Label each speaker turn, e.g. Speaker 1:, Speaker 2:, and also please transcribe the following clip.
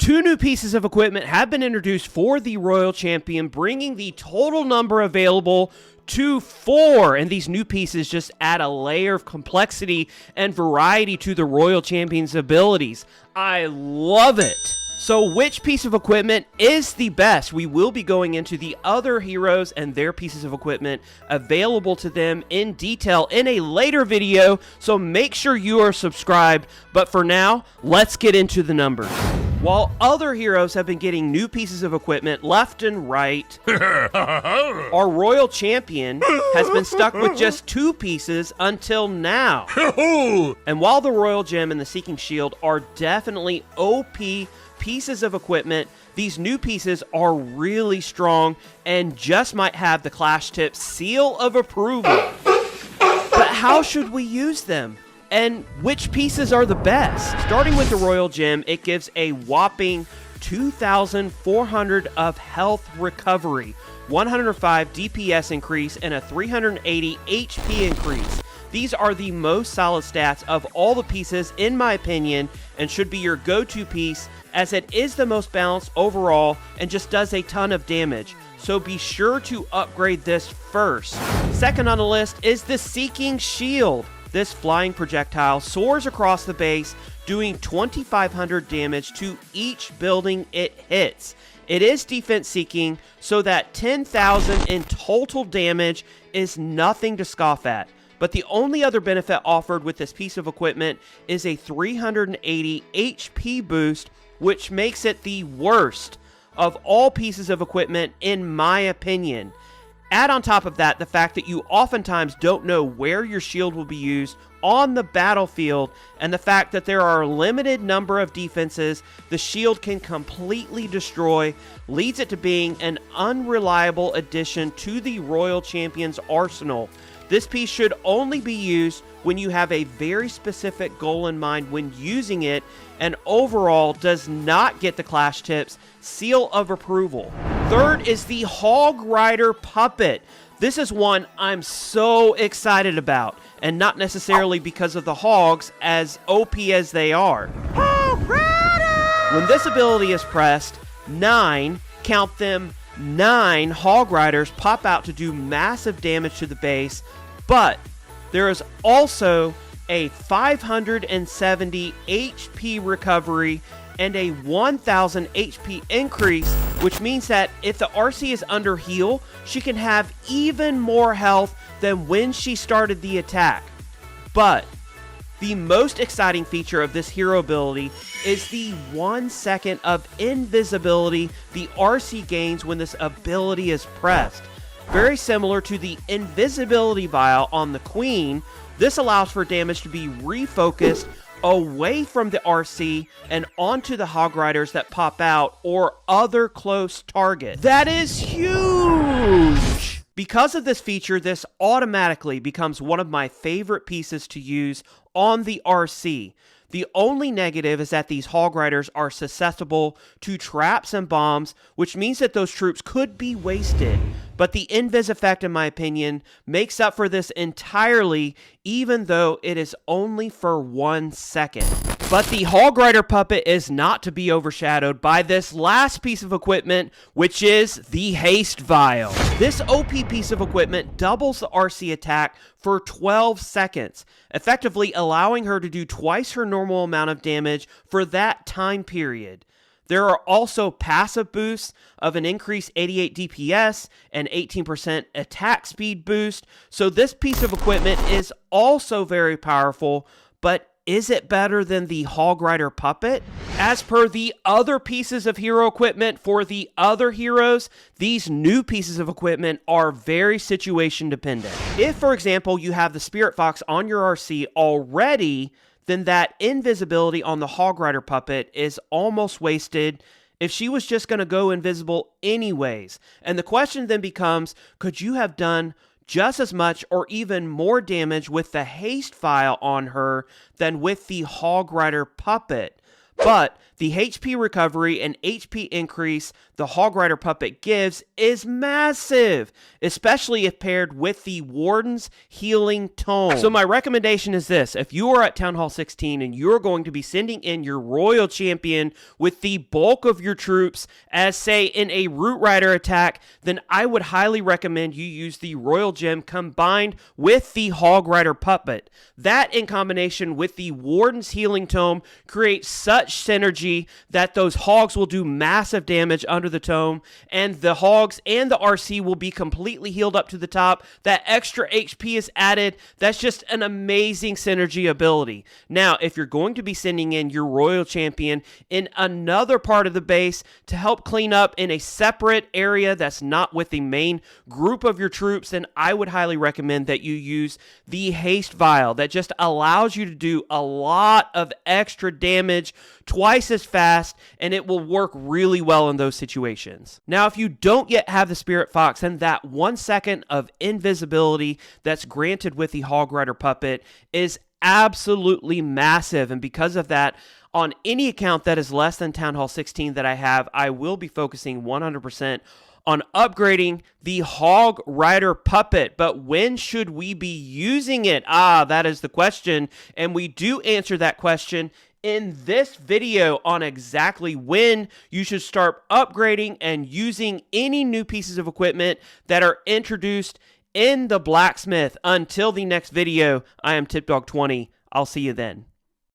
Speaker 1: 2 new pieces of equipment have been introduced for the Royal Champion, bringing the total number available to 4, and these new pieces just add a layer of complexity and variety to the Royal Champion's abilities. I love it! So which piece of equipment is the best? We will be going into the other heroes and their pieces of equipment available to them in detail in a later video, so make sure you are subscribed. But for now, let's get into the numbers. While other heroes have been getting new pieces of equipment left and right, our Royal Champion has been stuck with just 2 pieces until now. And while the Royal Gem and the Seeking Shield are definitely OP pieces of equipment, these new pieces are really strong and just might have the Clash Tip seal of approval. But how should we use them? And which pieces are the best? Starting with the Royal Gem, it gives a whopping 2,400 of health recovery, 105 DPS increase, and a 380 HP increase. These are the most solid stats of all the pieces, in my opinion, and should be your go-to piece, as it is the most balanced overall and just does a ton of damage. So be sure to upgrade this first. Second on the list is the Seeking Shield. This flying projectile soars across the base, doing 2,500 damage to each building it hits. It is defense seeking, so that 10,000 in total damage is nothing to scoff at. But the only other benefit offered with this piece of equipment is a 380 HP boost, which makes it the worst of all pieces of equipment in my opinion. Add on top of that the fact that you oftentimes don't know where your shield will be used on the battlefield, and the fact that there are a limited number of defenses the shield can completely destroy leads it to being an unreliable addition to the Royal Champion's arsenal. This piece should only be used when you have a very specific goal in mind when using it, and overall does not get the Clash Tips seal of approval. Third is the Hog Rider Puppet. This is one I'm so excited about, and not necessarily because of the hogs, as OP as they are. Hog Rider! When this ability is pressed, 9, count them, 9 Hog Riders pop out to do massive damage to the base, but there is also a 570 HP recovery and a 1000 HP increase, which means that if the RC is under heal, she can have even more health than when she started the attack. But the most exciting feature of this hero ability is the 1 second of invisibility the RC gains when this ability is pressed. Very similar to the invisibility vial on the Queen, this allows for damage to be refocused away from the RC and onto the Hog Riders that pop out or other close targets. That is huge! Because of this feature, this automatically becomes one of my favorite pieces to use on the RC. The only negative is that these Hog Riders are susceptible to traps and bombs, which means that those troops could be wasted. But the invis effect, in my opinion, makes up for this entirely, even though it is only for 1 second. But the Hog Rider Puppet is not to be overshadowed by this last piece of equipment, which is the Haste Vial. This OP piece of equipment doubles the RC attack for 12 seconds, effectively allowing her to do twice her normal amount of damage for that time period. There are also passive boosts of an increased 88 DPS and 18% attack speed boost, so this piece of equipment is also very powerful, but is it better than the Hog Rider Puppet? As per the other pieces of hero equipment for the other heroes, these new pieces of equipment are very situation dependent. If, for example, you have the Spirit Fox on your RC already, then that invisibility on the Hog Rider Puppet is almost wasted if she was just going to go invisible anyways. And the question then becomes, could you have done just as much or even more damage with the Haste Vial on her than with the Hog Rider Puppet? But the HP recovery and HP increase the Hog Rider Puppet gives is massive, especially if paired with the Warden's Healing Tome. So my recommendation is this: if you are at Town Hall 16 and you're going to be sending in your Royal Champion with the bulk of your troops, as say in a Root Rider attack, then I would highly recommend you use the Royal Gem combined with the Hog Rider Puppet. That in combination with the Warden's Healing Tome creates such synergy that those hogs will do massive damage under the tome, and the hogs and the RC will be completely healed up to the top. That extra HP is added. That's just an amazing synergy ability. Now, if you're going to be sending in your Royal Champion in another part of the base to help clean up in a separate area that's not with the main group of your troops, then I would highly recommend that you use the Haste Vial. That just allows you to do a lot of extra damage twice as fast, and it will work really well in those situations. Now, if you don't yet have the Spirit Fox, then that 1 second of invisibility that's granted with the Hog Rider Puppet is absolutely massive, and because of that, on any account that is less than Town Hall 16 that I have, I will be focusing 100% on upgrading the Hog Rider Puppet. But when should we be using it? That is the question, and we do answer that question in this video on exactly when you should start upgrading and using any new pieces of equipment that are introduced in the blacksmith. Until the next video, I am TipDog20. I'll see you then.